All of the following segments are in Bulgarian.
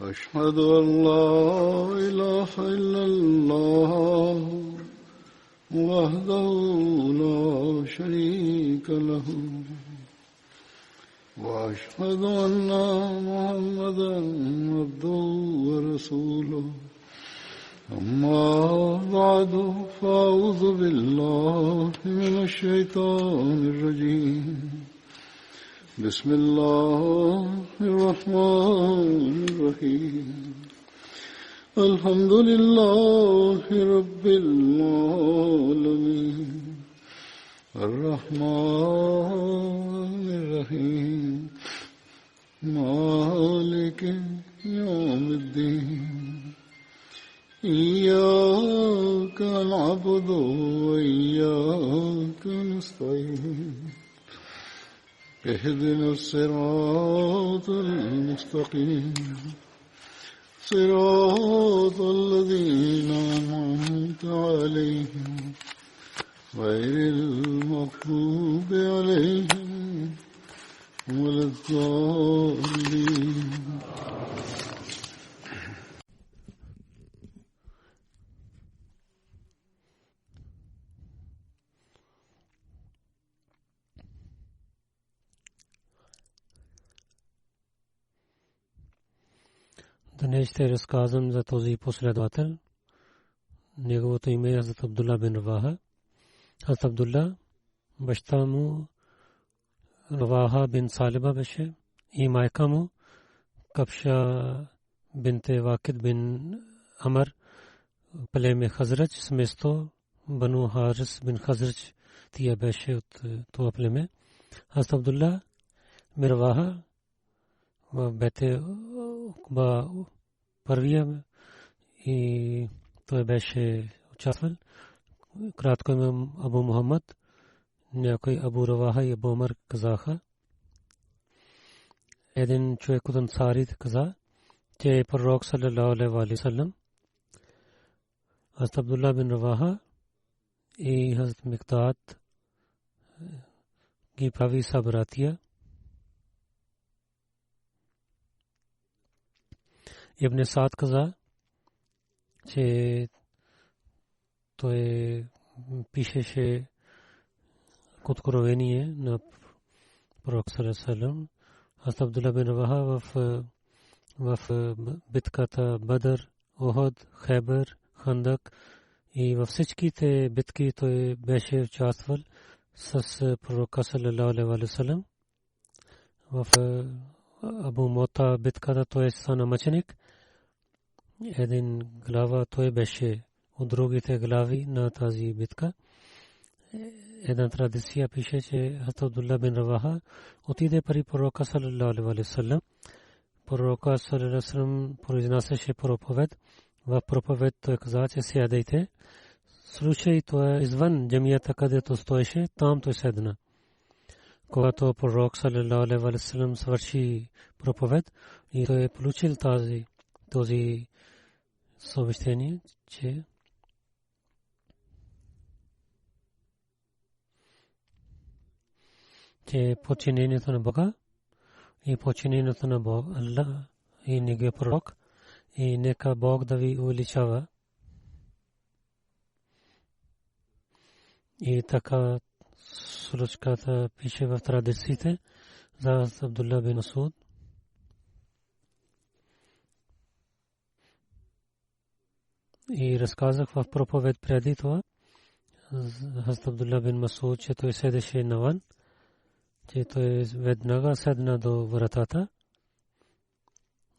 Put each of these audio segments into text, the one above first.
أشهد أن لا إله إلا الله وحده لا شريك له وأشهد أن محمدا عبده ورسوله أما بعد فأعوذ بالله من الشيطان الرجيم بسم الله الرحمن الرحيم الحمد لله رب العالمين الرحمن الرحيم مالك يوم الدين إياك نعبد وإياك نستعين اهدنا الصراط المستقيم صراط الذين أنعمت عليهم غير المغضوب عليهم ولا الضالين. Днес ще разказвам за този последовател. Неговото име е Хазрат Абдулла бин Раваха. Хазрат Абдулла, баща му Раваха бин Салиба беше и майка му Кабша бинте Вакид бин Амр, племе Хазрач, семейство Бану Харис бин Хазрач. Тя беше от това племе. Хазрат Абдулла бин Раваха в бете Уқба първия и той беше участвал. Кратко име Абу Мухаммад, някой Абу Раваха и Абу Умар казаха. Един човек от ансарите каза, че пророк саллалаху алейхи ва саллям Хазрат Абдулла бин Раваха и Хазрат Миқдад ги прави събратия. Ибн Саад каза, че той пишеше откровение на пророк саллаллаху алейхи ва саллям. Хазрат Абдулла бин Раваха в битката Бадър, Ухуд, Хайбър, Хандак и във всичките битки той беше участвал с пророка саллаллаху алейхи ва саллям. В Абу Мота битката той стана мъченик. Един глава той беше от другите глави на тази битка. Една традиция пише, че Хазрат Абдулла бин Раваха отиде при пророка саллаллаху алейхи ва саллям. Пророка саллаллаху алейхи ва саллям произнасяше проповед. В проповед той каза, че сядайте. Случай това извън джамията, където стоеше, там той седна. Когато пророк саллаллаху алейхи ва саллям свърши проповед и той получил този съобщение, че подчинението на Бога и подчинението на Бог, Аллах и неговия пророк, и нека Бог да ви увеличава. И така случката пише в традициите за Абдулла бин Масуд. И разказах в проповед преди това Хазрат Абдулла бин Масуд, че той седеше навън, че той веднага седна до вратата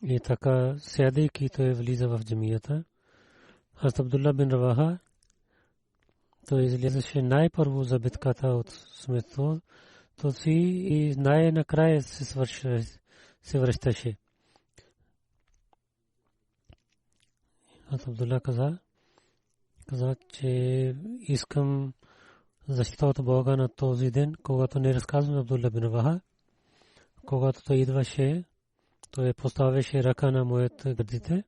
и така седейки той влиза в джамията. Хазрат Абдулла бин Раваха той излизаше най-първо за битката от смето, то си и най-накрая се връщаше. Хазрат Абдулла каза, че искам защита от Бога на този ден, когато не разказвам Абдулла бин Раваха. Когато той идваше, той поставяше ръка на моите гърдите,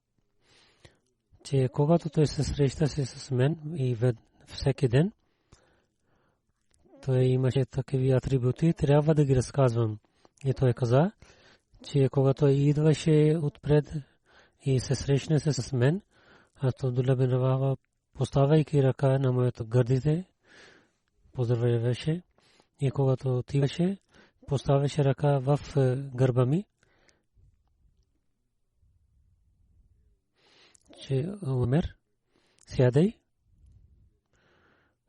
че когато той се срещаше с мен и всеки ден, той имаше такива атрибути, трябва да ги разказвам. И той каза, че когато идваше отпред и се срещне с мен. Абдулла бин Раваха, поставяйки ръка на моето гърдите, поздравяваше. И когато отиваше, поставяше ръка в гърба ми, че Умер, сядай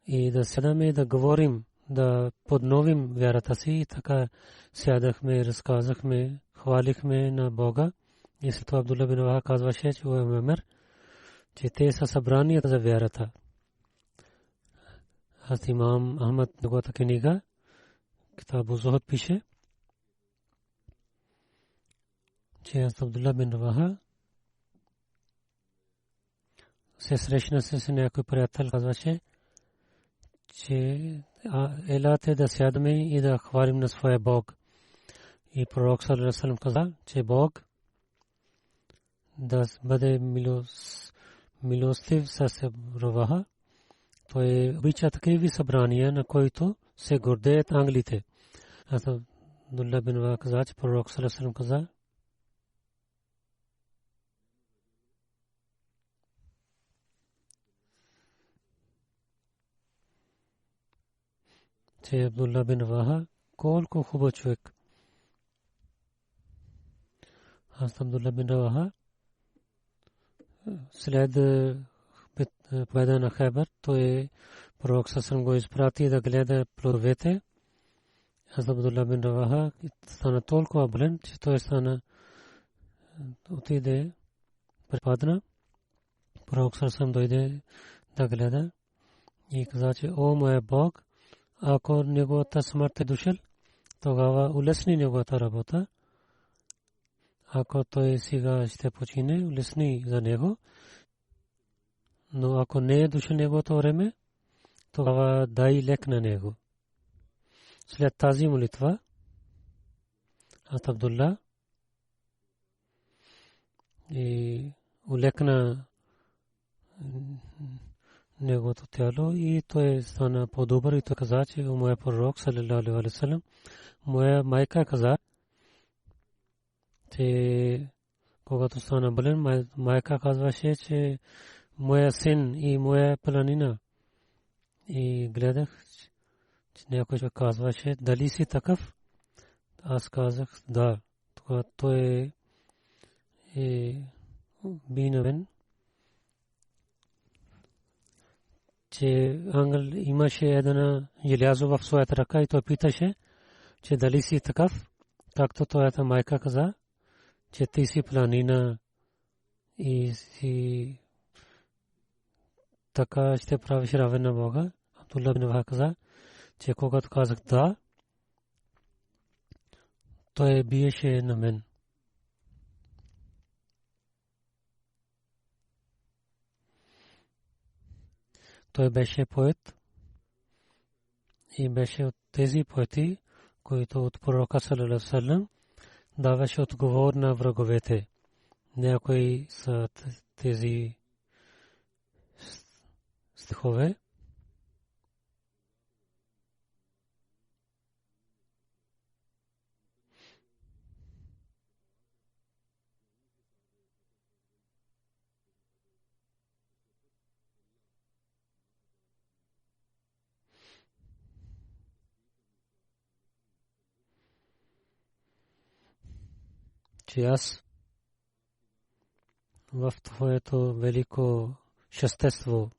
и да седаме да говорим, да подновим вярата си. И така сядахме, разказахме, хвалихме на Бога. И след това Абдулла бин Раваха казваше, че Умер, че те са събранията за вярата. Аз имам Ахмад неговата книга, Китабу Зухд пише, че Абдулла бин Раваха се срещна с някой приятел, казваше, че елате да сядаме и да хвалим на своя Бог. И пророк саллаллаху алейхи ва саллям каза, че Бог да бъде милостив с Раваха. Той обича такива събрания, на които се гордеят англите. Абдулла бин Раваха каза, че пророк саллаллаху алейхи ва саллям каза, че Абдулла бин Раваха колко хубав човек. Абдулла бин Раваха след победа на Хайбар, той пророк съсъм го изпрати да гледа плодовете. Абдулла бин Раваха стана толкова болен, че той стана отиде припадна. Пророк съсъм дойде да гледа и каза, че о моя Бог, ако неговата смърт е дошъл, тогава улесни неговата работа. Ако той сега ще почине, улесни за него. Но ако не е дошъл неговото време, тогава дай лек на него. След тази молитва, Абдулла и улекна неговото тяло и той стана по-добър. И той каза, че моя пророк саллаллаху алейхи ва саллям, моя майка каза, че когато стана болен, майка казваше, че моя син и моя планина. И гледах, че някой казваше, дали си такъв? Аз казах, да. Тогава той е бинавен, че ангел имаше една желязо в своята ръка и той питаше, че дали си такъв, както твоята майка каза, че ти си планина и си така ще правиш равен на Бога. Абдулла бин Раваха каза, че когато казах да, той биеше на мен. Той беше поет и беше от тези поети, които от пророка саллаллаху алейхи ва саллям даваше отговор на враговете. Някои са тези стихове. Че аз в твоето велико щастество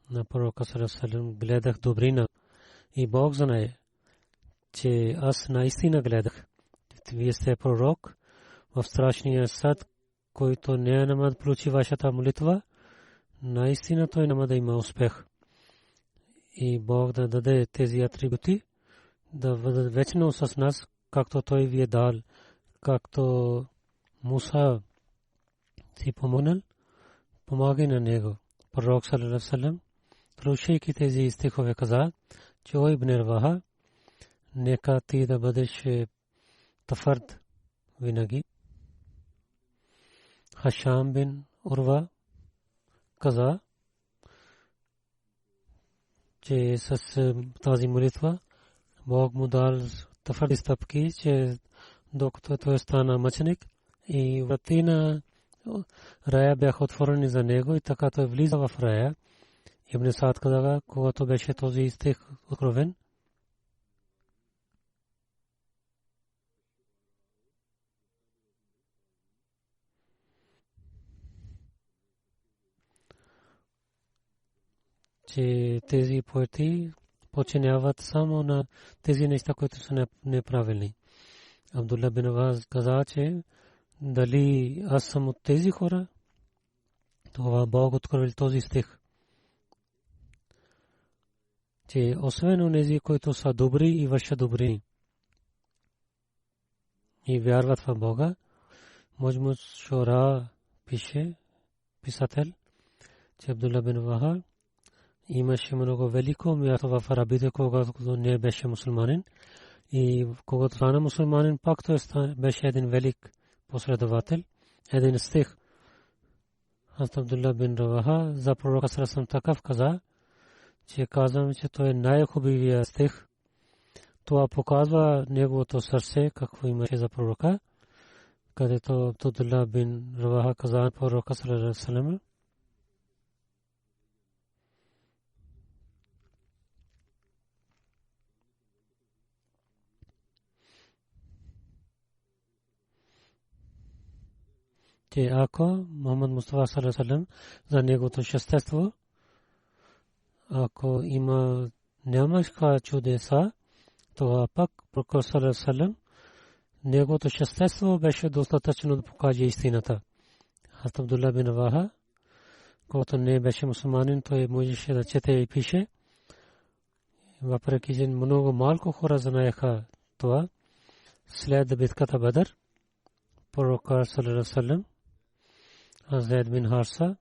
на пророка саллаллаху алейхи ва саллям гледах добрина и Бог знае, че аз наистина гледах. Вие сте пророк в страшния съд, който няма да получи вашата молитва, наистина той няма да има успех. И Бог да даде тези атрибути, да бъдат вечно с нас, както той ви е дал, както Муса си помогнал, помагай на него. Пророк саллаллаху алейхи ва саллям, слушайки тези стихове, каза, че о ибн Раваха, нека ти да бъдеш твърд винаги. Хашам бин Урва каза, че с тази молитва Бог му дал твърди стъпки, че докато той стана мъченик и врати на рая бяха отворени за него и така той влиза в рая. Ибн Саад казва, когато беше този стих откровен, че тези поети починяват само на тези неща, които са неправилни. Абдулла бин Аваз каза, че дали аз съм от тези хора, това Бог открил този стих, че освен онези, които са добри и вършат добри и вярват в Бога, Муджмуд Шура пише, писател, че Абдулла бин Вахаб имаше много велико място в арабите, когато не беше мусулманин. И когато стана мусулманин, пак той беше един велик последовател. Един стих Абдулла бин Раваха за пророка Сарасам такъв каза, че казвам, че той е най-хубавия стих. Това показва неговото сърце, какво имаше за пророка, където Абдулла бин Раваха каза на пророка Сарасам, че ако Мухаммад Мустафа саллаллаху алейхи ва саллям за неговото същество, ако има нямаше чудеса, то пак пророк саллаллаху алейхи ва саллям неговото същество беше достатъчно да покаже истината. Хазрат Абдулла бин Раваха, когато не беше мусулманин, той можеше да чете и пише. Въпреки че много малко хора знаеха това, след битката Бадър, пророк саллаллаху алейхи ва саллям Зайд бин Харса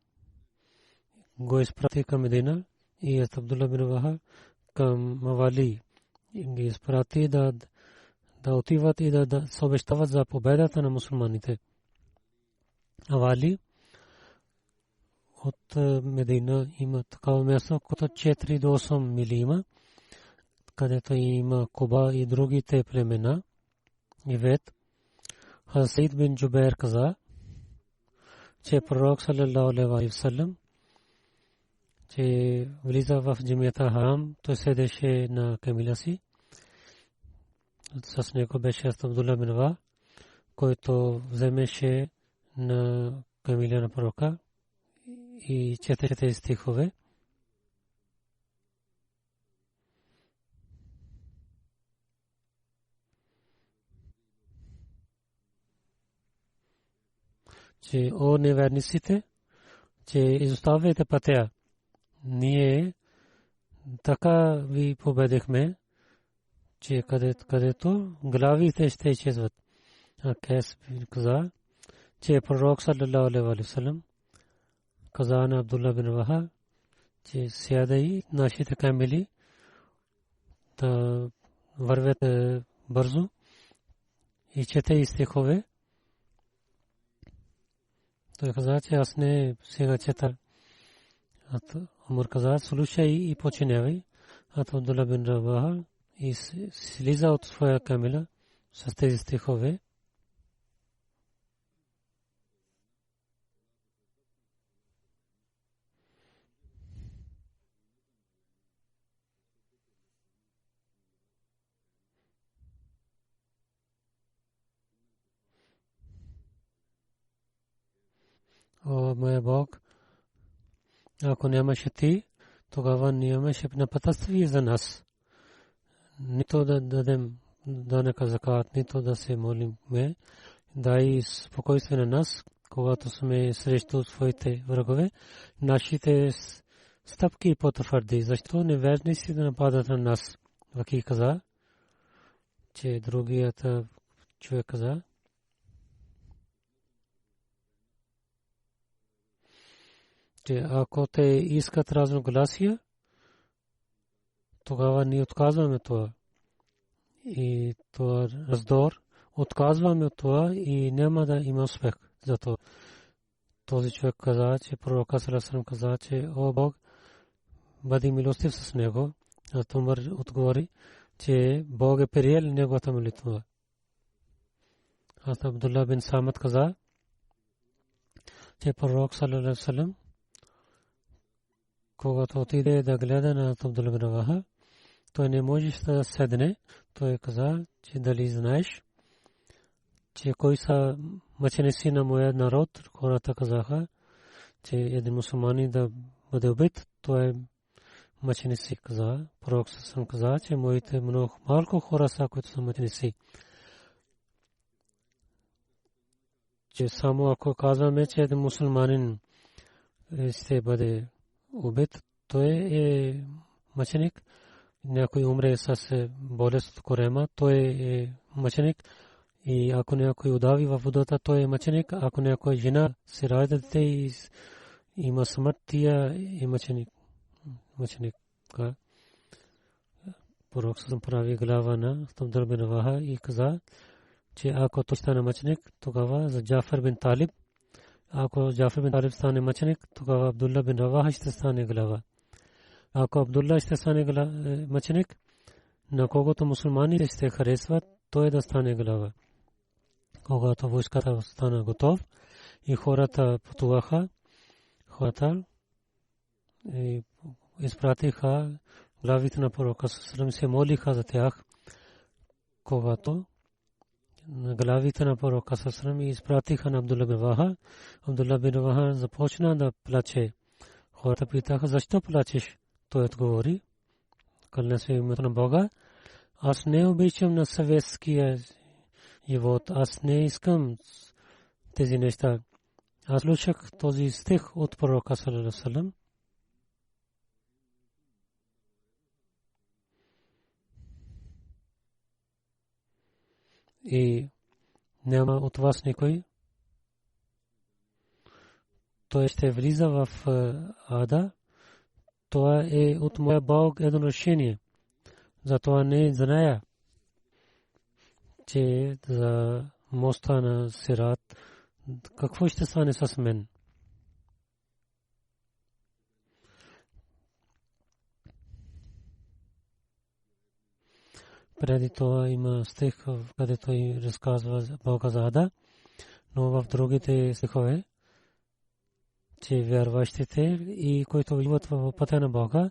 го изпрати към Медина и Абдулла бин Раваха към Мавали ги изпрати да отиват и да се обещават за победата на мусулманите. Мавали от Медина има такава място, което 4 до 8 мили има, където има Куба и другите племена. И вет Хасид бин Джубейр каза, че пророк саллаллаху алейхи ва саллям, че влиза в джамията Харам, той седеше на камила си. С него беше Абдулла бин Раваха, който вземеше на камила на пророка и четеше тези стихове. Че о неверниците, че изоставяйте пътя. Ние така ви победихме, че където главите ще изчезват. А Кайс каза, че пророк саллаллаху алейхи ва саллям каза на Абдулла бин Раваха, че сядай нашите камили да вървят бързо и чете стихове. Той каза, че аз не сега чета. Умар каза, слушай и починявай. Абдулла бин Раваха и слиза от своя камила с тези стихове. О, моя Бог, ако нямаше ти, тогава нямаше напътствие за нас. Нито да дадем данъка закат, нито да се молим. Дай спокойствие на нас, когато сме срещу своите врагове. Нашите стъпки потвърди, защо неверници да нападат на нас. Ваки каза, че другият човек каза, че ако те искат разногласия, тогава ние отказваме това. И това раздор, отказваме от това и няма да има успех. Зато този човек каза, че пророка саллаллаху алейхи ва саллям каза, че о Бог, бъди милостив с него. А Умар отговори, че Бог е приел неговата молитва. Абдулла бин Самат каза, че пророк саллаллаху алейхи ва саллям когато отиде да гледа на Абдулла бин Раваха, той не можеше да седне. Той каза, че дали знаеш, че кой са мъченици на моя народ. Хората казаха, че един мусулманин да бъде убит, той е мъченици. Каза, пророк съм каза, че моите много малко хора са, които са мъченици. Че само ако казваме, че един мусулманин ще бъде убит, той е мъченик. Някой умре с болест от корема, той е мъченик. И ако някой удави във водата, той е мъченик. Ако някой жена се ражда дете и има смърт, тя е мъченик. Пророк съм прави глава на Абдулла бин Раваха и каза, че ако той стане мъченик, тогава за Джафар бин Талиб. Ако Джафар бин Талиб стане мъченик, тогава Абдулла бин Раваха ще стане глава. Ако Абдулла ще стане мъченик, на когото мусулманите ще харесват, той да стане глава. Когато войската стана готов и хората пътуваха, хората изпратиха главите на пророка саллаллаху алейхи ва саллям, се молиха за тях. Когато главите на пророка саллаллаху алейхи ва саллям изпратиха на Абдулла бин Раваха, Абдулла бин Раваха започна да плаче. Хората питаха, защо плачеш? Той отговори, кълня се името на Бога, аз не обичам на съветския живот, аз не искам тези неща. Аз слушах този стих от пророка саллаллаху алейхи ва саллям. И няма от вас никой. Той ще влиза в ада. Това е от моя Бог едно решение. Затова не зная, че за моста на Сират какво ще стане с мен. Преди това има стих, където той разказва Бога за ада, но в другите стихове, че вярващите и които идват в пътя на Бога,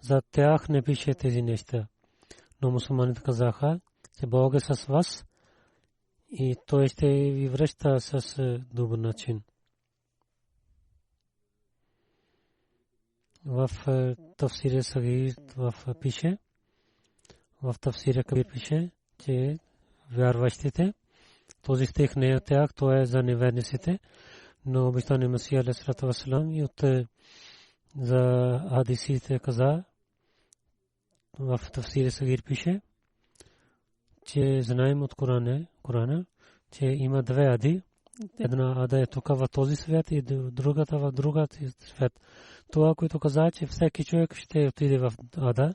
за тях не пише тези неща. Но мусулманите казаха, че Бог е с вас и той ще ви връща с добър начин. В Тафсире Сагир пише, в Тафсире Кабир пише, че вярващите, този стих не е от тях, това е за неверниците, но обещания Месия алейхи ва саллям и от за хадисите каза, в Тафсире Сагир пише, че знаем от Корана, че има две ади. Една ада е тук в този свят и другата в другата свят. Това, което каза, че всеки човек ще отиде в ада,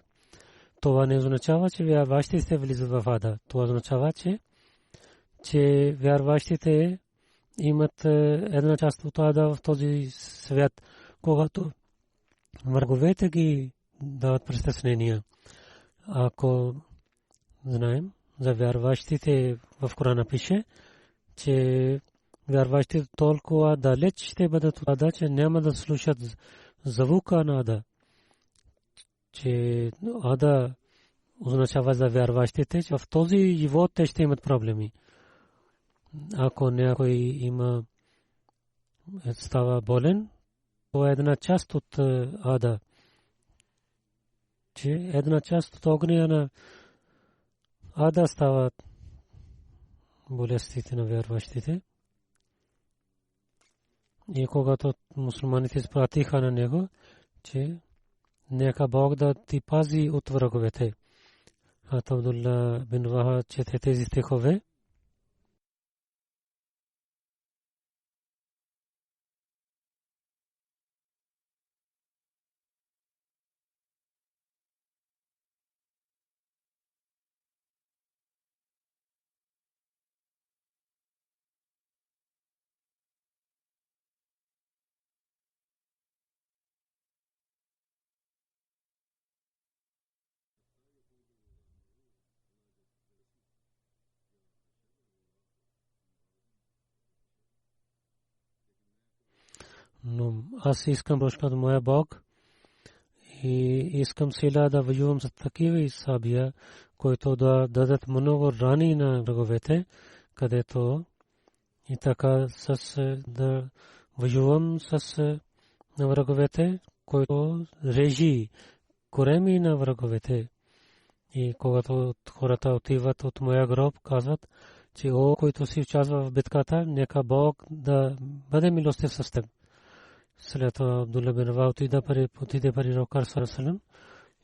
това не означава, че вярващите ще влизат в ада. Това означава, че вярващите имат една част от ада в този свят, когато враговете ги дават притеснения. Ако знаем за вярващите, в Корана пише, че вярващите толкова далеч ще бъдат от ада, че няма да слушат звука на ада. Че ада означава за вярващите, че в този живот те ще имат проблеми. Ако някой има става болен, това е една част от ада. Че една част от огня на ада стават болестите на вярващите. И когато мусулманите изпратиха на него, че нека Бог да ти пази от враговете. Абдулла бин Раваха чете тези стихове. Но аз искам прошка от моя Бог и искам сила да воювам с такива и сабия, които да дадат много рани на враговете, където и така с да воювам с на враговете, които режи кореми на враговете. И когато хората отиват от моя гроб, казват, че о, който си участва в битката, нека Бог да бъде милостив с теб. След това Абдулла бин Раваха отиде при пророка саллаллаху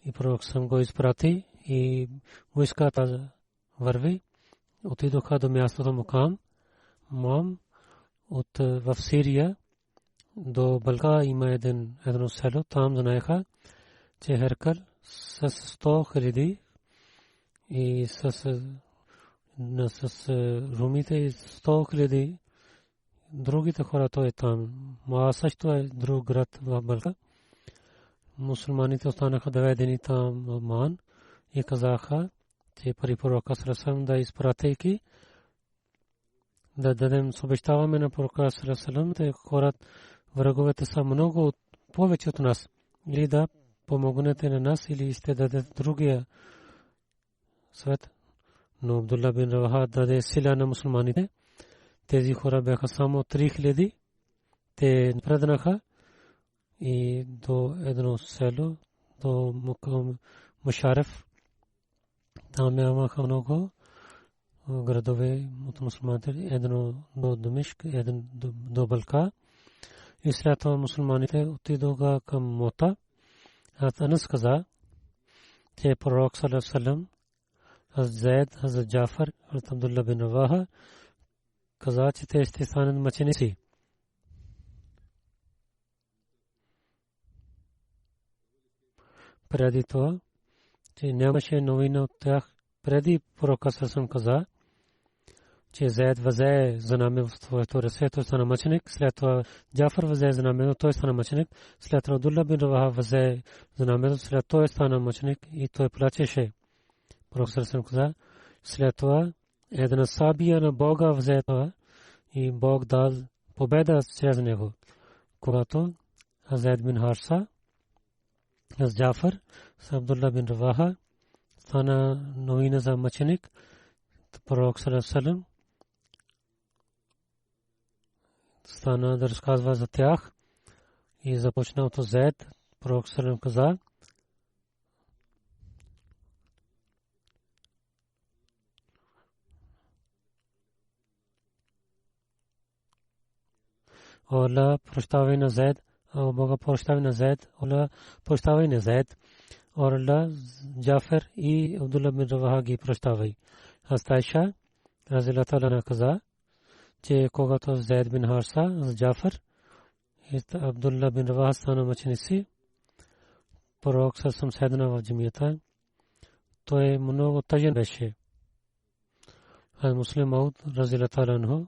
и пророк сам го изпрати и войската върви. Отидоха до мястото Муам от в Сирия до Балка има едно село. Там знаеха, че Херкъл с 100,000 и с румите и 100,000 другите хора той е там. Ма също е друг град в Балка. Мусулманите останаха 9 дни там в Ман и казаха, че при пророка саллаллаху да изпратейки да дадем обещаваме на пророка саллаллаху те хората враговете са много повече от нас. Или да помогнете на нас или ще дадете другия свет. Но Абдулла бин Раваха даде сила на мусулманите. Тези хора бяха само 3,000. Те напреднаха и до едно село, до Мушареф. Там имаха много градове от мусулманите. Едно до Дамишк, едно до Балка. И след това мусулманите отидоха към Мота. Анас каза, че пророк саллаллаху алейхи ва саллям Зайд, Хазрат Джафар, Абдулла бин Раваха каза, че те ще станат мъченици. Преди това, че нямаше новина от тях, преди пророка саллаллаху каза, че Зайд взе знаме в своето ръце, той стана мъченик. След това Джафар взе знаме, той стана мъченик. След това Абдулла бин Раваха взе знаме, след той стана мъченик и той плачеше. Пророк саллаллаху каза, след това една сабия на Бога взе това и Бог дал победа чрез него. Когато Зайд бин Харса с Джафар с Абдулла бин Раваха стана новина за мъченик, пророк саллаллаху стана да разказва за тях и започна от Зайд. Пророк саллаллаху каза, Ола прощавай на Зайд, Бога прощавай на Зайд, Ола прощавай на Зайд, Ола Джафер и Абдулла бин Раваха ги прощавай. Айша разияллаху анха каза, че когато Зайд бин Харса с Джафер и Абдулла бин Раваха стана мъченици, пророк саллаллаху седна в джамията. Той много тъжен беше. Муслим Мауд разияллаху анху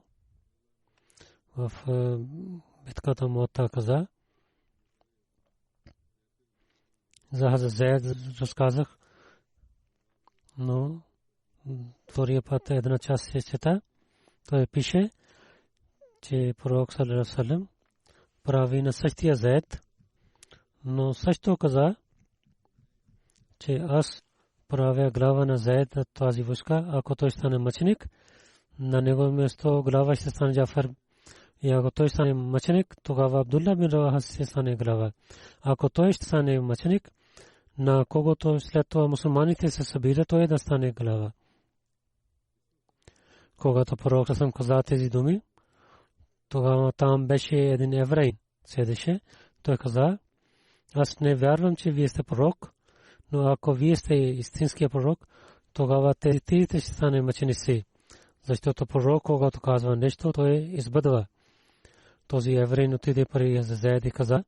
в битката Мота каза, за Зайд разказах, но втория път една част се чета. Той пише, че пророк саллаллаху алейхи ва саллям прави на същия Зайд, но също каза, че аз правя глава на Зайд от тази войска, ако той стане мъченик, на него място глава ще стане Джафар. И ако той стане мъченик, тогава Абдулла бин Раваха ще стане глава. Ако той ще стане мъченик, на когото след това мусулманите се събират, той да стане глава. Когато пророк съм каза тези думи, тогава там беше един еврей, седеше. Той каза, аз не вярвам, че вие сте пророк, но ако вие сте истинския пророк, тогава тези трите ще стане мъченици. Защото пророк, когато казва нещо, той избъдва. Този еврей отиде при Зайд и каза,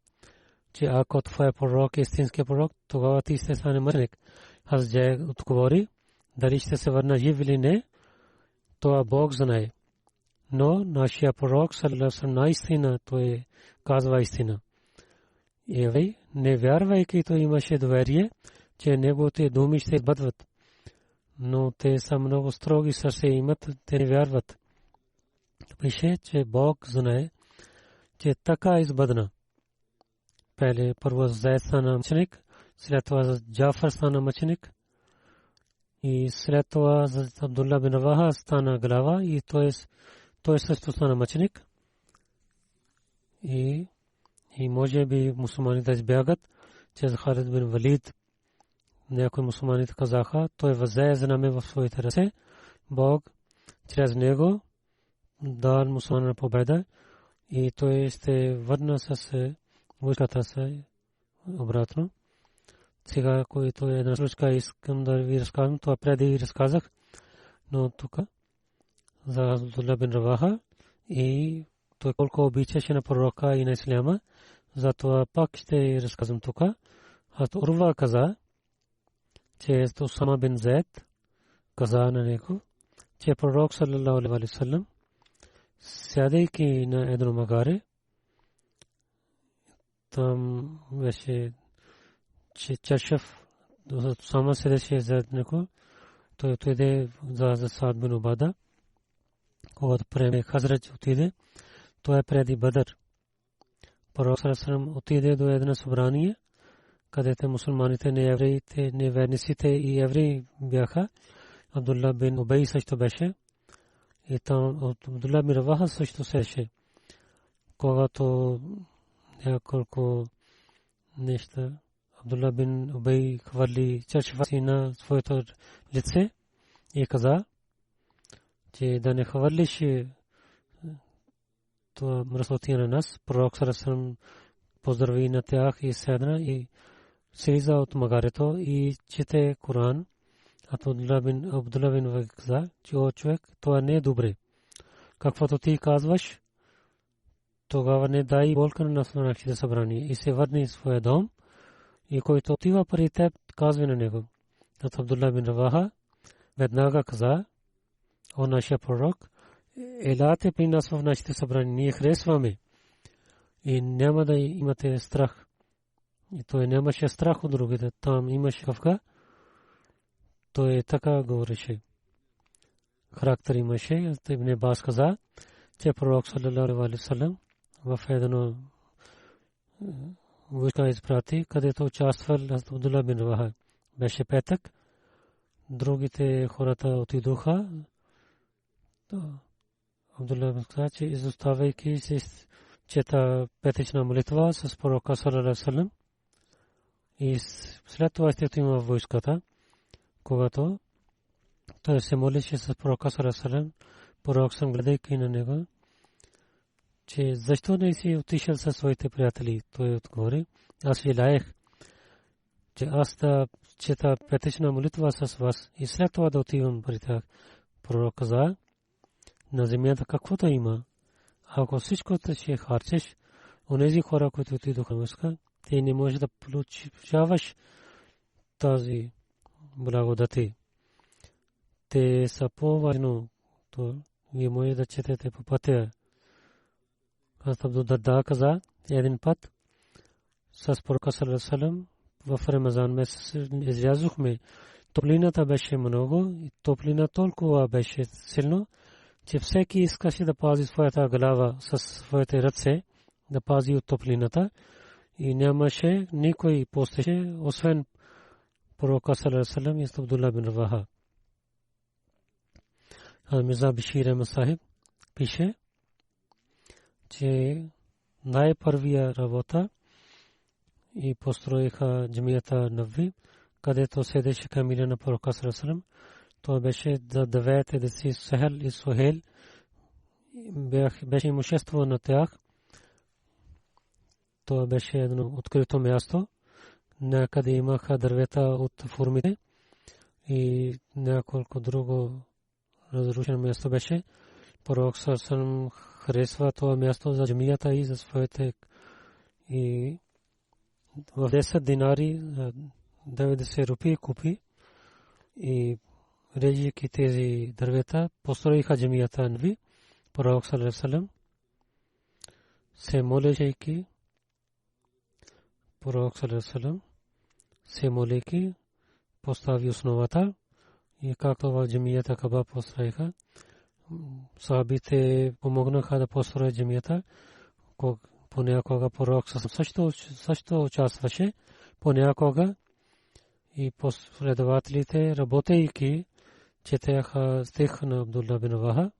че ако твой пророк е истинския пророк, тогава ти ще стане мъченик. Аз Зайд отговори, дали ще се върна жив или не, това Бог знае. Но нашия пророк саллаллаху алейхи ва саллям наистина той казва истина. Еврей, не вярвайки, той имаше доверие, че неговите думи ще бъдат. Но те са много строги сърце имат, те не вярват. Пише, че Бог знае, че така избъдна. Пеле първо Зайд стана мъченик, след това Джафар стана мъченик и след това Абдулла бин Раваха стана глава и той също стана мъченик. И може би мусулманите избягат, че Халид бин Валид, някои мусулманите казаха, той взе знаме в своите ръце, Бог чрез него дал мусулманина победа и той ще върна с войската си обратно. Сега, който е една случка, искам да ви разказвам, това преди разказах, но тук за Абдулла бин Раваха и той колко обичаше на пророка и на исляма, затова пак ще разказвам тук. Урва каза, че Усама бин Зайд каза на него, че пророк саллаллаху алейхи ва саллям, сядайки на едно магаре, там беше чашъв, Усама седеше зад него, той отиде за Саад бин Убада, когато преме Хазрач отиде, той е преди Бадър. Пророк саллаллаху отиде до едно събрание, където мусулманите, неевреите, неверниците и евреи бяха. Абдулла бин Убей също беше. И там Абдулла бин Раваха също седеше. Когато няколко неща, Абдулла бин Убей хвърли чашата си на своето лице и каза, че да не хвърлиш това мръсотия на нас. Пророк саллаллаху поздрави на тях и седна и слиза от магарето и чете Коран. Абдулла бин каза, че о човек, това не е добре. Каквото ти казваш, тогава не дай болка на нашите събрания и се върни в своя дом и който отива при теб, казва на него. Абдулла бин Раваха веднага каза, о нашия пророк, елате при нас в нашите събрания, ние харесваме и няма да имате страх. И той нямаше страх от другите, там имаше кавка, той така говореше. Характер имаше. Ибн Аббас каза, че пророк саллаллаху алейхи ва саллям в едно войска изпрати, където участвал Абдулла бин Раваха. Беше петък. Другите хората отидоха. Абдулла бин каза, че изоставайки се чета петъчна молитва с пророка саллаллаху алейхи ва саллям. И след това ще има в войската, когато той се молеше с пророка саллаллаху алейхи ва саллям, пророк съм гледайки на него, че защо не си отишъл със своите приятели. Той отговори, аз желаех, че аз да чета петъчна молитва с вас и след това да отивам при тях. Пророк каза, на земята каквото има, ако всичко ще харчеш, онези хора, които отидоха в войска, ти не можеш да получаваш тази благодати. Те са по-важно, то вие може да четете по пътя. Абу Дарда каза, един път с пророка саллаллаху алейхи ва саллям в Рамазан месец излязохме. Топлината беше много и топлина толкова беше силно, че всеки искаше да пази своята глава със своите ръце, да пази от топлината. И нямаше никой постеше, освен пророка саллаллаху алейхи ва саллям и Абдулла бин Раваха. Мирза Бишир Ахмед Сахиб пише, че най-първия работа и построиха джамията Навви, където седеше камиля на пророка саллаллаху алейхи ва саллям. Това беше за 9 деца Сахел и Сухейл. Беше имущество на тях. Това беше едно открито място. Някъде имаха дървета от формите и няколко друго разрушено място беше. Пророк саллаллаху алейхи ва саллям харесва това място за джамията и за своите. И в 10 динари, 90 рупии купи и режейки тези дървета, построиха джамията Навви. Пророк саллаллаху алейхи ва саллям се молейки, пророк саллаллаху алейхи ва саллям се молейки постави основата и както в джамията Каба построиха, сахабите помогнаха да построят джамията. понякога пророк също участваше, понякога и последователите, работейки, четяха стих на Абдулла бин Ваха.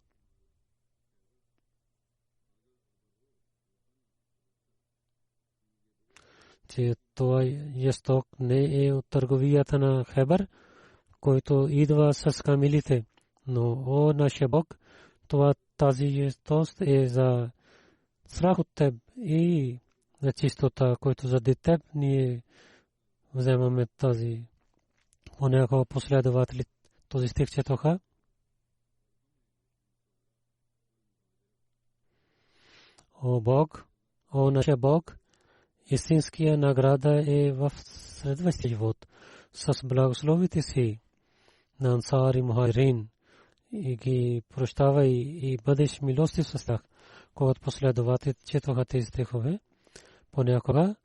Че това есток не е от търговията на Хебър, който идва с камилите, но о нашия Бог, тази естост е за страх от теб и за чистота, който заради теб ние вземаме тази. Понякога последователи този стих четоха. О Бог, о нашия Бог, истинския награда е в следващия живот. С благословите си на ансар и мухаджирин и ги прощавай и бъдеш милостив с тях. Когато последователите четоха тези стихове, понякога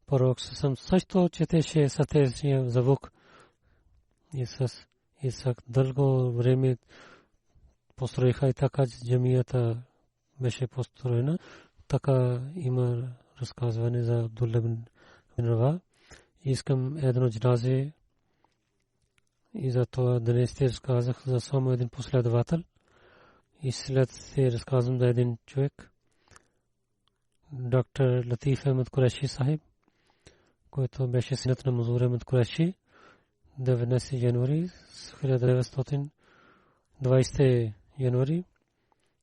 пророк също четеше с тези звук и с дълго време построиха и така джамията беше построена. Така има разказване за Абдулла бин Рава. Искам едно джаназе и за това днес те разказах за само един последовател и след се разказвам за един човек, доктор Латиф Ахмед Курайши сахиб, който беше синът на Мазур Ахмед Курайши. 19 януари 1920 януари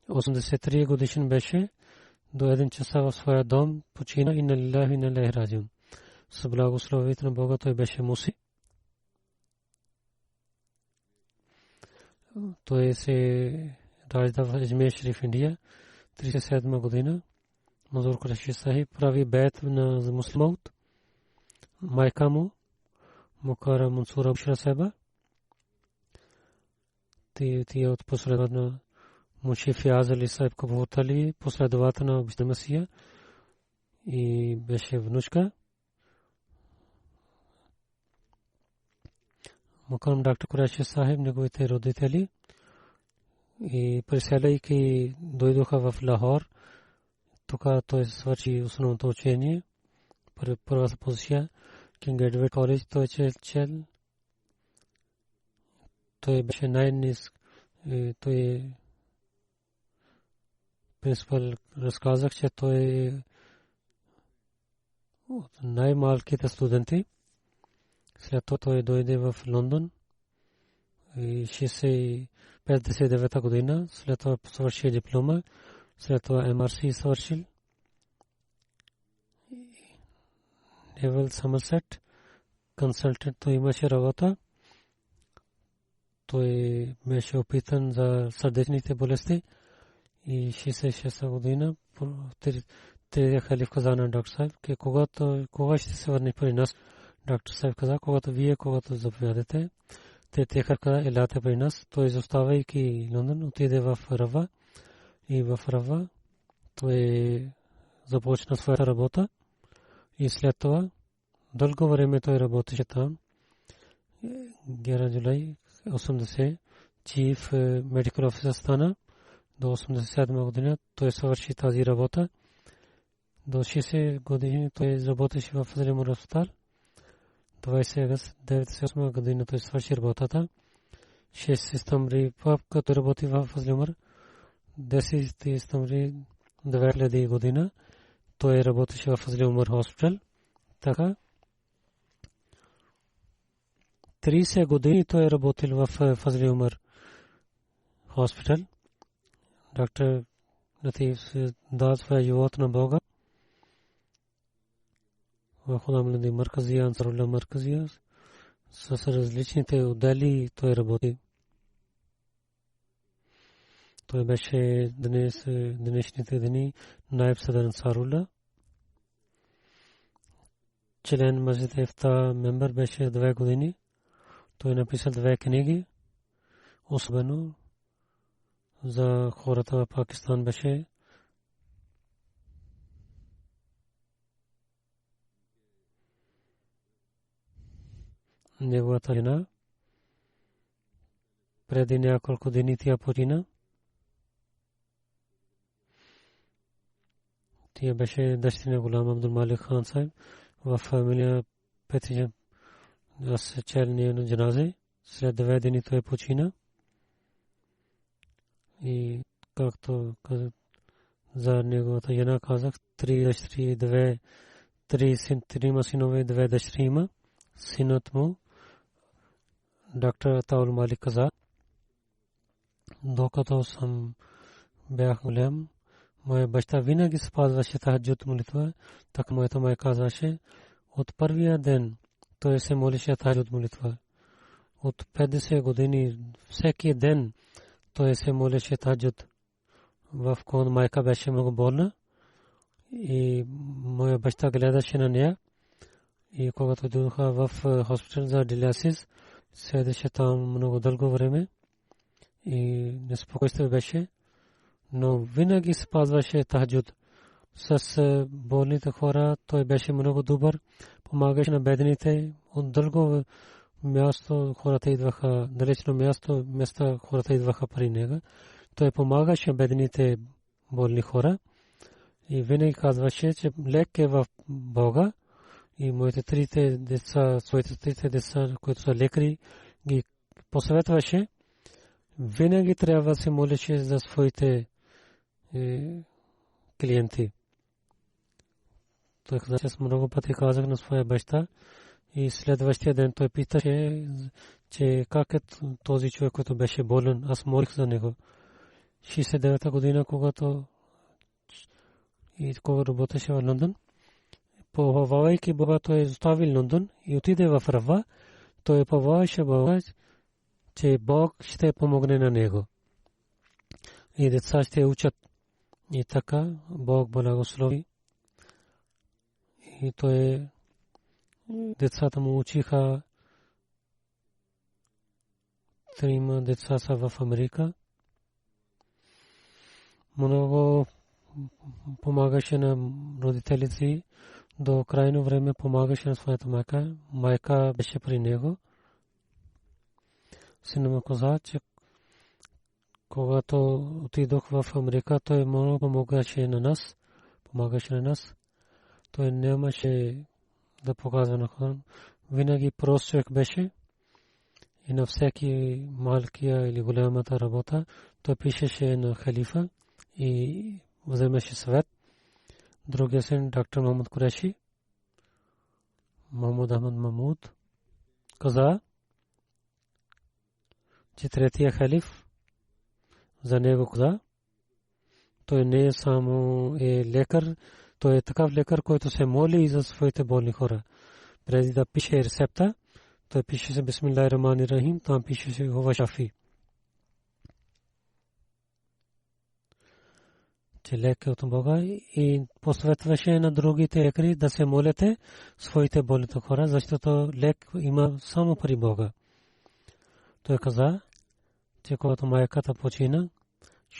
83 годишен беше. До 1 часа в своя дом почина. Инна лилляхи ва инна илайхи раджиун. С благословието на Бога той беше муси. Той се ражда в Аджмер Шериф, Индия, 37 година. Мазур Курайши сахиб прави бейт на муслимът. Майка му Мукара Мансура Бушра Саба. Тия от последовател на Муши Фияз Али Саиб Кабутали, последовател на Бишна Масия и беше внучка. Мукарам доктор Курайши сахиб, неговите родители и преселяйки дойдоха в Лахор. Тук той свърши основното учение. Първата позиция Кингредвей коледж той чел. Той беше най-ниск. Той е принципал. Разказах, че той е от най-малките студенти. След това той дойде в Лондон и 59 година. След това свърши диплома. След това МРС свършил. Невел Съмърсет консултант той имаше работа. Той беше опитан за сърдечните болести и 66 година третия халиф каза на доктор Сайф, че кога ще се върне при нас. Доктор Сайф каза, когато заповядате. Третия халиф каза, елате при нас. Той изоставайки Лондон отиде в Рава и в Рава той започна своята работа и след това дълго време той работеше там. 11 юли 80 чиф медикал офисър стана. До 87 година той свърши тази работа. До 60 години той работеше в Фазли Умар Хоспитал. 20 август 1998 година той свърши работата. 6 септември като работи в Фазли Умар. 10 септември 2000 година той работеше в Фазли Умар Хоспитал. Така 30 години той е работил в Фазли Умар Хоспитал. Доктор Латиф дал своя живот на Бога. В Худамлади Марказия, Ансарулла Марказия с различните отдели той работи. Той беше днешните дни наиб садар Ансарулла. Член Масджид Ифта мембър беше 2 години. Той написал 2 книги. Особено за хората в Пакистан беше. Неговата жена преди няколко дни тя почина. Тя беше дъщеря на Гулам Абдул Малик Хан Сайб в фамилия Петриджан. Аз чел на джаназе. След 2 дни той почина. И както за неговата жена казах, 3 дъщери, 3 синове, 2 дъщери има. Синът му, доктор Атаул Малик каза, докато съм бях голям, моя баща винаги спазваше тахаджуд молитва, така моята майка казваше, от първия ден той се молеше тахаджуд молитва. От 50 години всеки ден той се молеше тахаджуд. В кон майка беше много болна и моя баща гледаше на нея. И когато дойдоха в хоспитал за диализис, седеше там много дълго време и неспокойство беше, но винаги спазваше тахаджуд. С болните хора той беше много добър, помагаше на бедните. От дълго място хората идваха, далечно места хората идваха при него. Той помагаше бедните болни хора и винаги казваше, че лек е в Бога. И моите трите деца, които са лекари, ги посъветваше. Винаги трябва да се молеше за своите клиенти. Той каза, че много пъти казах на своя баща. И следващия ден той питаше, че как е този човек, който беше болен. Аз молих за него. 69-та година, когато работеше в Лондон, повавайки Бога, той оставил Лондон и отиде в Рава. Той поваваше Бога, че Бог ще помогне на него. И деца ще учат. И така Бог благослови. И той децата му учиха. 3 деца са в Америка. Много помагаше на родителите си. До крайно време помагаше на своята майка. Майка беше при него. Сина му каза, че когато отидох в Америка, той много помагаше на нас. Той нямаше да показва на хора. Винаги прост човек беше. И на всеки малкия или голямата работа той пишеше на халифа и вземеше съвет. Другия син, доктор Мохамед Куреши, Мохамед Ахмад Махмуд, каза, че третия халиф за него каза, той не е само лекар, той е такъв лекар, който се моли и за своите болни хора. Преди да пише рецепта, той пише се Бисмиллахир рахманир рахим, там пише се Хува Шафи. Че лек от Бога и посветваше на другите лекари да се молете своите болните хора, защото лек има само при Бога. Той каза, че когато майката почина,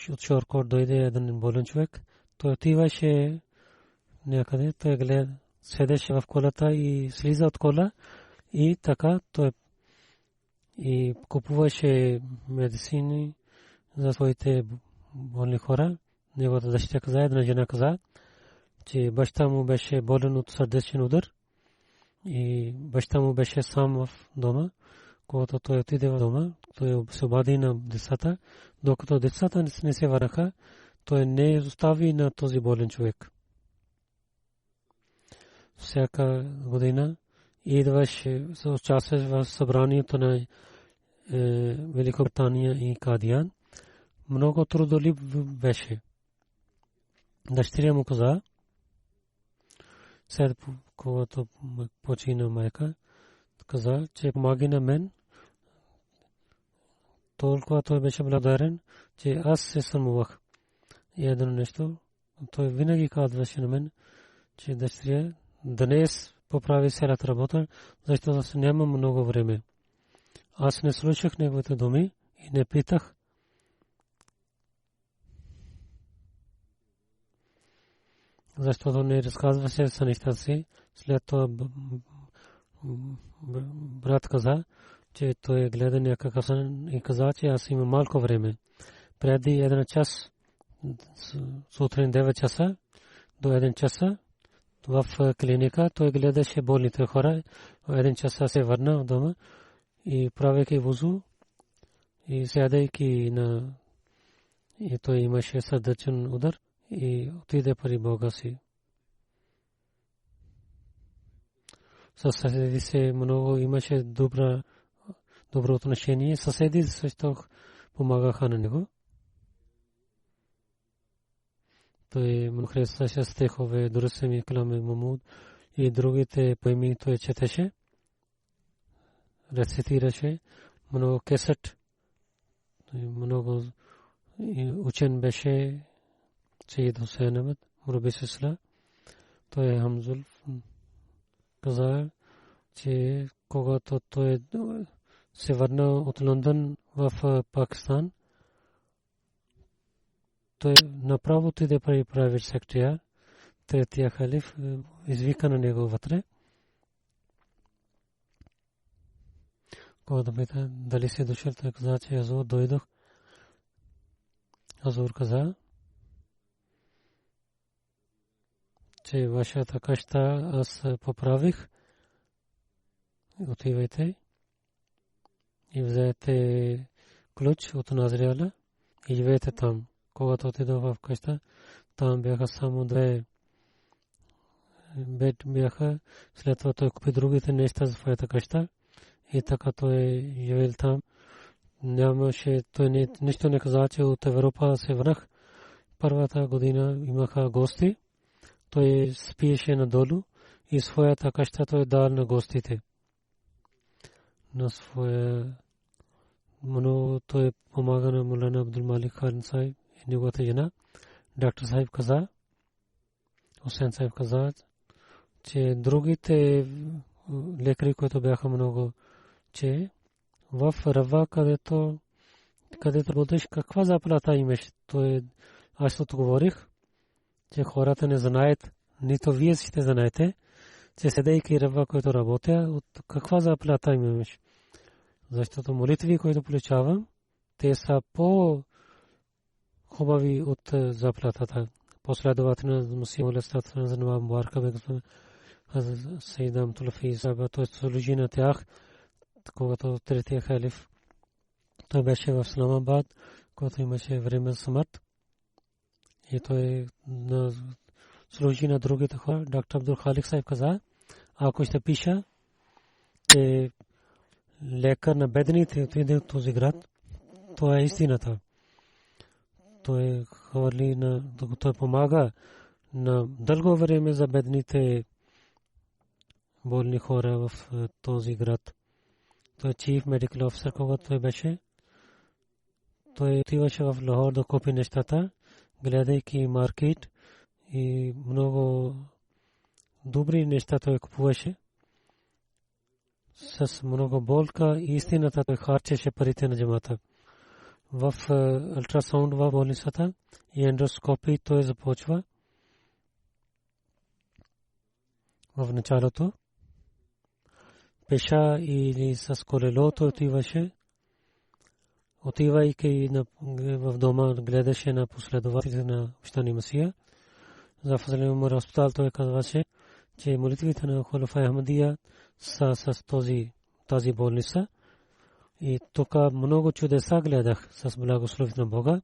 от Шоркот дойде един болен човек, той отиваше някъде, той гледа, седеше в колата и слиза от кола и така той и купуваше медицини за своите болни хора. Неговата дъщеря каза, една жена каза, че баща му беше болен от сърдечен удар и баща му беше сам в дома. Когато той отиде в дома, той се обади на децата. Докато децата не се върнаха, той не остави на този болен човек. Всяка година идваше, участваше в събранието на Великобритания и Кадиян. Много трудолюб беше. Дъщеря му каза, след когато почина майка, каза, че помаги на мен. Толкова той беше благодарен, че аз се срамувах. И едно нещо, той винаги казваше на мен, че дъщеря днес поправи цялата работа, защото няма много време. Аз не слушах неговите думи и не питах. Защото не разказваше за нещата си. След това брат каза, че той гледа някакъв сън и каза, че аз имам малко време. Преди 1 час, сутрин 9 часа, до 1 часа в клиника. Той гледаше болните хора. 1 часа се върна дома и правейки вузу и сядайки на и той имаше сърдечен удар и отиде при Бога си. Съседи се много имаше добро отношение. Съседи също помагаха на него. Той му харесваше стихове, Дурсеми, Каламе Мамуд и другите поеми той четеше, рецитираше, много кесет, много учен беше Сейд Хусейн Ахмед, Мураби Сисла. Той Хамзул каза, че когато той се върна от Лондон в Пакистан, той направо отиде при правит сектор. Третия халиф извика на него вътре. Когато пита дали си дошъл, той каза, че Азур дойдох. Азур каза, че вашата къща аз поправих. Отивайте и взете ключ от Назриала и живеете там. Когато отидох в къща, там бяха само 2 бед бяха. След това той купи другите неща за своята къща и така той живел там. Нямаше, той нищо не каза, че от Европа се върнах. Първата година имаха гости. Той спиеше надолу и своята къща той дал на гостите. На своя много той помага на Мулана Абдул Малик Хан Сайб и неговата жена. Доктор Сайб каза, Хусейн Сайб каза, че другите лекари, които бяха много, че в Рава, където бъдеш, каква заплата имаш? Аз отговорих, че хората не знаят, нито вие ще знаете, че седейки Рава, който работя, от каква заплата имаш? Защото молитви, които получавам, те са по-хубави от заплатата. Последователно Мусим Алестата за Нова Мубарка бе Сейдам Тулфи Саба, той служи на тях, когато третия халиф. Той беше в Исламабад, когато имаше време за смърт. И той служи на другите хора. Доктор Абдул Халик Сайб каза, ако ще пиша, че лекар на бедните отиде от този град, това е истината. Той помага на дълго време за бедните болни хора в този град. Той чиф медикал офисър, когато той беше. Той отиваше в Лахор да купи нещата, гледайки маркет и много добри неща той купуваше. С много болка и истината той харчеше парите на джамата. В ултрасаунд в болницата и ендоскопи той започва в началото. Пеша или с колело той отиваше. Отивайки в дома, гледаше на последователите на Общани Масия. За Фазли Умар Хоспитал той казваше, че молитвите на Хулафа Ахмадия са с тази болница. И тук много чудеса гледах с благословите на Бога.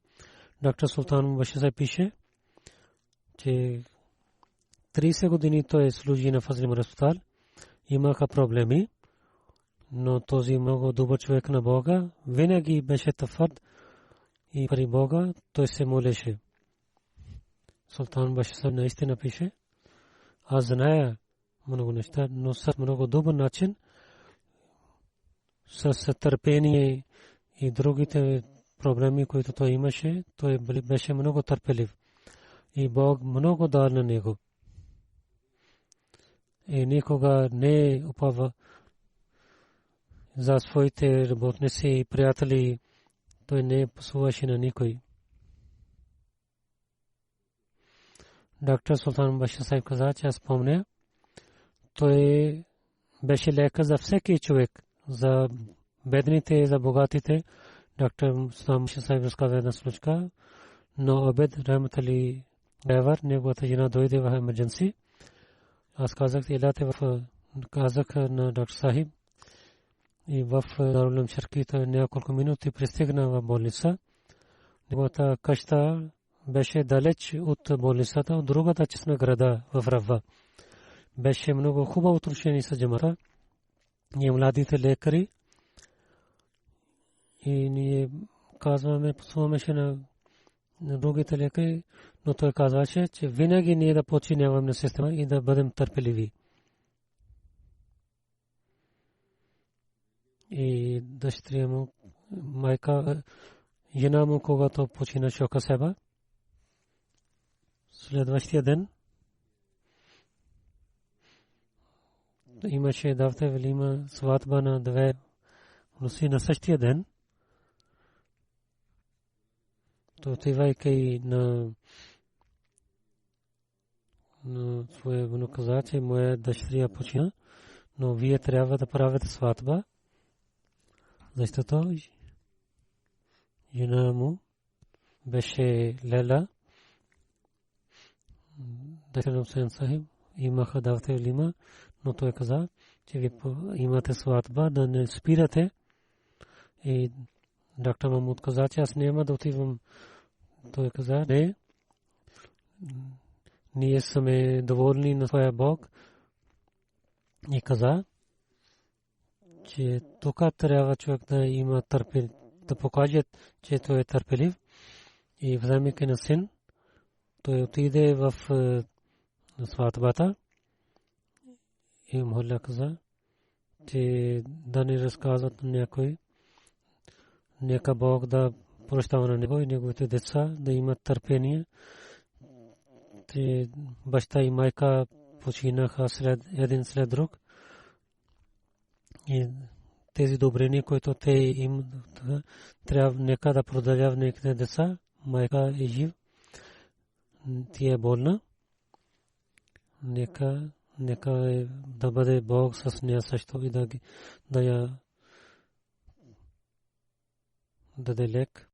Доктор Султан Башир пише, че 30 години той служи на Фазли Умар Хоспитал. Имаха проблеми, но този много добър човек на Бога винаги беше твърд и при Бога той се молеше. Султан Башир наистина пише, аз зная много неща, но с много добър начин, с търпение и другите проблеми, които той имаше, той беше много търпелив. И Бог много дал на него. И никога не упава за своите работници и приятели. Той не посуваше на никой. Доктор Султан Башир Сайб каза, че аз спомня, той беше лекар за всеки човек, за бедните и за богатите. Доктор Султан Башир Сайб разказа една случка, но Обед Рахматали драйвер, неговата жена дойде в емердженси. Аз казах, елате казах на доктор Сахиб и в Дарул Шарки няколко минути пристигна в болница. Неговата къща беше далеч от болницата, от другата част на града в Рава. Беше много хубаво отношение с джамата. Ние младите лекари и ние казваме, послуваме на другите лекари, но той казваше, че винаги ние да подчиняваме на система и да бъдем търпеливи. И дъщеря му, майка, жена му, когато почина Шока Себа, следващия ден имаше давте велима сватба на две внуци на същия ден. То отивайки на своя внук каза, че моя дъщеря почина, но вие трябва да правите сватба, защото жена му беше Лела, дъщеря Хусейн Сахиб, имаха давте велима, но той каза, че ви имате сватба, да не спирате. И доктор Махмуд каза, че аз няма да отивам. Той каза, не, ние сме доволни на своя Бог. И каза, че тук трябва човек да има търпение, да покаже, че той е търпелив. И вземайки на син, той отиде в сватбата. И Мохалля каза, че да не разказват някой. Нека Бог да прощава на него и неговите деца, да имат търпение. Те баща и майка починаха един след друг. И тези добрини, които те им трябва нека да продължават неките деца. Майка е жив. Тя е болна. Нека да бъде Бог с нея също и да я даде лек.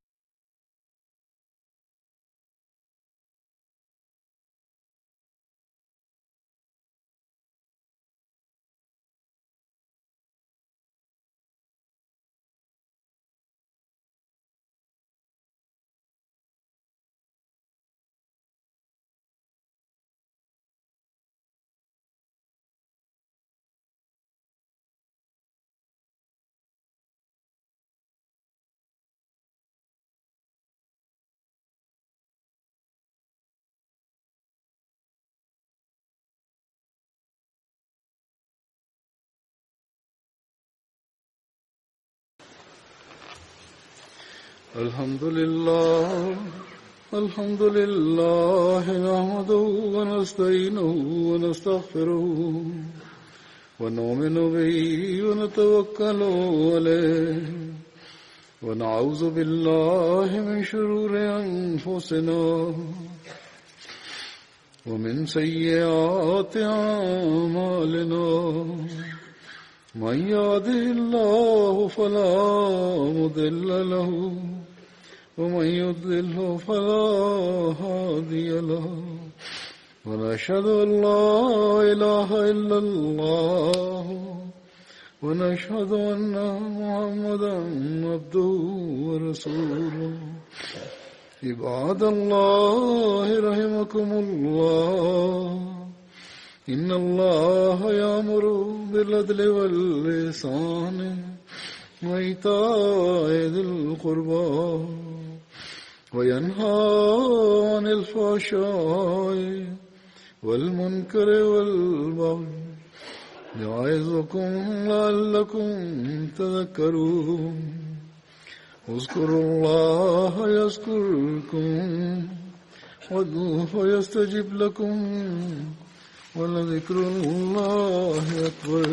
الحمد لله نحمده ونستعينه ونستغفره ونؤمن به ونتوكل عليه ونعوذ بالله من شرور أنفسنا ومن سيئات أعمالنا من يهده الله فلا مضل له ومن يضلل فلا هادي له ونشهد أن لا إله إلا الله ونشهد أن محمدا عبده ورسوله عباد الله رحمكم الله إن الله يأمر بالعدل والإحسان وإيتاء ذي القربى وينهى عن الفحشاء والمنكر والبغي يعظكم لعلكم تذكرون اذكروا الله يذكركم وادعوه يستجب لكم ولذكر الله أكبر